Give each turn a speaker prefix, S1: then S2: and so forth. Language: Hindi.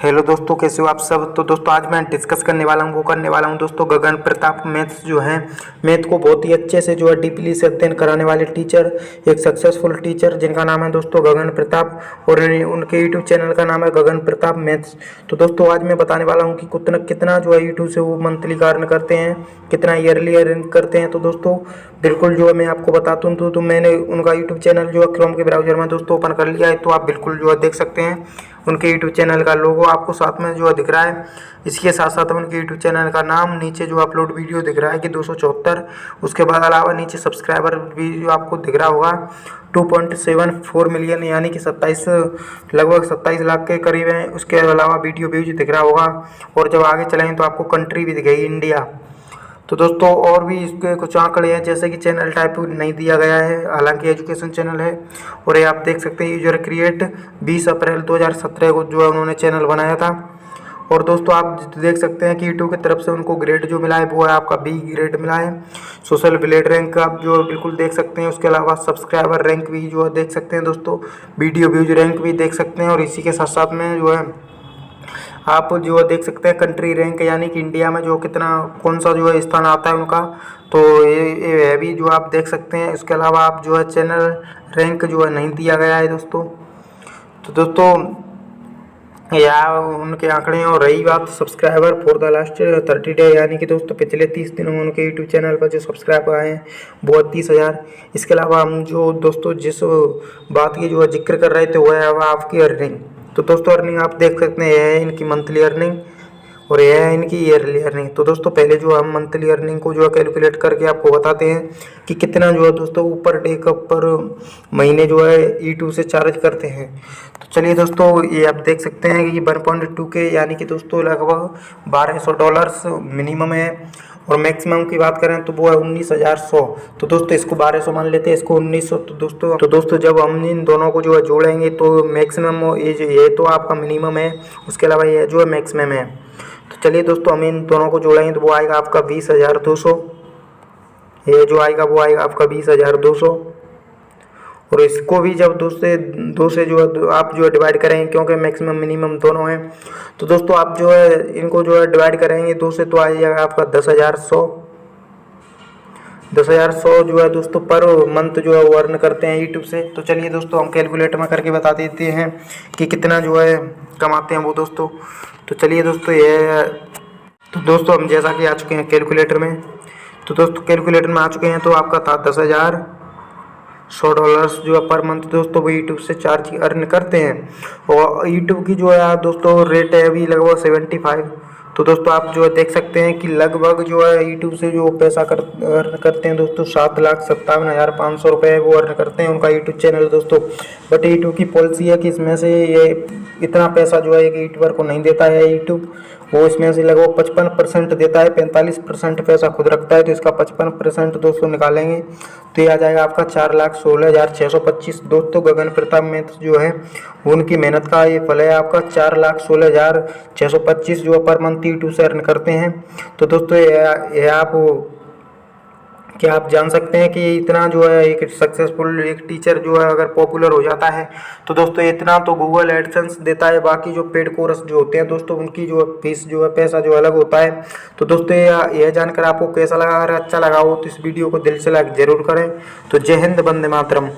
S1: हेलो दोस्तों, कैसे हो आप सब। तो दोस्तों आज मैं डिस्कस करने वाला हूँ दोस्तों गगन प्रताप मैथ्स जो है, मैथ को बहुत ही अच्छे से जो है डीपली से अध्ययन कराने वाले टीचर, एक सक्सेसफुल टीचर जिनका नाम है दोस्तों गगन प्रताप, और उनके यूट्यूब चैनल का नाम है गगन प्रताप मैथ्स। तो दोस्तों आज मैं बताने वाला हूँ कि कितना जो है यूट्यूब से वो मंथली का अर्न करते हैं, कितना ईयरली अर्न करते हैं। तो दोस्तों बिल्कुल जो है मैं आपको बताता हूँ। तो मैंने उनका यूट्यूब चैनल जो है क्रोम के ब्राउजर में दोस्तों ओपन कर लिया है, तो आप बिल्कुल जो है देख सकते हैं उनके यूट्यूब चैनल का लोगो आपको साथ में जो है दिख रहा है। इसके साथ साथ उनके यूट्यूब चैनल का नाम नीचे जो अपलोड वीडियो दिख रहा है कि 274। उसके बाद अलावा नीचे सब्सक्राइबर भी जो आपको दिख रहा होगा 2.74 मिलियन, यानी कि लगभग 27 लाख के करीब हैं। उसके अलावा वीडियो व्यूज दिख रहा होगा, और जब आगे चलेंगे तो आपको कंट्री भी दिखेगी इंडिया। तो दोस्तों और भी इसके कुछ आंकड़े हैं, जैसे कि चैनल टाइप नहीं दिया गया है, हालांकि एजुकेशन चैनल है। और ये आप देख सकते हैं यूजर क्रिएट 20 अप्रैल 2017 को जो है उन्होंने चैनल बनाया था। और दोस्तों आप देख सकते हैं कि यूट्यूब की तरफ से उनको ग्रेड जो मिला है वो है आपका बी ग्रेड मिला है। सोशल ब्लेड रैंक आप जो बिल्कुल देख सकते हैं। उसके अलावा सब्सक्राइबर रैंक भी जो है देख सकते हैं दोस्तों, वीडियो व्यूज रैंक भी देख सकते हैं। और इसी के साथ साथ में जो है आप जो देख सकते हैं कंट्री रैंक, यानी कि इंडिया में जो कितना कौन सा जो है स्थान आता है उनका, तो ये भी जो आप देख सकते हैं। इसके अलावा आप जो है चैनल रैंक जो है नहीं दिया गया है दोस्तों। तो दोस्तों या उनके आंकड़े, और रही बात subscriber for the last 30 day, यानी कि दोस्तों पिछले 30 दिनों में उनके यूट्यूब चैनल पर जो सब्सक्राइबर आए हैं वो 30,000। इसके अलावा हम जो दोस्तों जिस बात की जो जिक्र कर रहे थे वो है आपकी अर्निंग। तो दोस्तों अर्निंग आप देख सकते हैं, यह है इनकी मंथली अर्निंग और यह है इनकी ईयरली अर्निंग। तो दोस्तों पहले जो हम मंथली अर्निंग को जो है कैलकुलेट करके आपको बताते हैं कि कितना जो है दोस्तों ऊपर डे का पर महीने जो है यूट्यूब से चार्ज करते हैं। तो चलिए दोस्तों ये आप देख सकते हैं कि 1.2 के, यानी कि दोस्तों लगभग $1200 मिनिमम है। और मैक्सिमम की बात करें तो वो है 19,100। तो दोस्तों इसको 1200 मान लेते हैं, इसको 1900। तो दोस्तों जब हम इन दोनों को जो है जोड़ेंगे तो मैक्सिमम ये तो आपका मिनिमम है, उसके अलावा ये जो है मैक्सिमम है। तो चलिए दोस्तों हम इन दोनों को जोड़ेंगे तो वो आएगा आपका 20,200। ये जो आएगा वो आएगा आपका 20,200। और इसको भी जब दो से जो है आप जो है डिवाइड करेंगे, क्योंकि मैक्सिमम मिनिमम दोनों हैं। तो दोस्तों आप जो है इनको जो है डिवाइड करेंगे 2 से, तो आ जाएगा आपका 10,100। 10,100 जो है दोस्तों पर मंथ जो है वो अर्न करते हैं यूट्यूब से। तो चलिए दोस्तों हम कैलकुलेटर में करके बता देते हैं कि कितना जो है कमाते हैं वो दोस्तों। तो चलिए दोस्तों तो दोस्तों हम जैसा कि आ चुके हैं कैलकुलेटर में। तो दोस्तों कैलकुलेटर में आ चुके हैं, तो आपका था $10,100 जो है पर मंथ दोस्तों वो यूट्यूब से चार्ज अर्न करते हैं। और यूट्यूब की जो है दोस्तों रेट है अभी लगभग 75। तो दोस्तों आप जो है देख सकते हैं कि लगभग जो है यूट्यूब से जो पैसा अर्न करते हैं दोस्तों 7,57,500 रुपये वो अर्न करते हैं उनका यूट्यूब चैनल दोस्तों। बट यूट्यूब की पॉलिसी है कि इसमें से ये इतना पैसा जो है एक यूट्यूबर को नहीं देता है यूट्यूब, वो इसमें से लगभग 55% देता है, 45% पैसा खुद रखता है। तो इसका 55% दोस्तों निकालेंगे तो ये आ जाएगा आपका 4,16,625। दोस्तों गगन प्रताप मैथ्स जो है उनकी मेहनत का ये फल है आपका। 4,16,625 जो पर मंथ यूट्यूब से अर्न करते हैं। तो दोस्तों ये आप क्या आप जान सकते हैं कि इतना जो है एक सक्सेसफुल एक टीचर जो है अगर पॉपुलर हो जाता है तो दोस्तों इतना तो गूगल एडसेंस देता है। बाकी जो पेड कोर्स जो होते हैं दोस्तों उनकी जो फीस जो है पैसा जो अलग होता है। तो दोस्तों यह जानकर आपको कैसा लगा, अगर अच्छा लगा हो तो इस वीडियो को दिल से लाइक जरूर करें। तो जय हिंद, वंदे मातरम।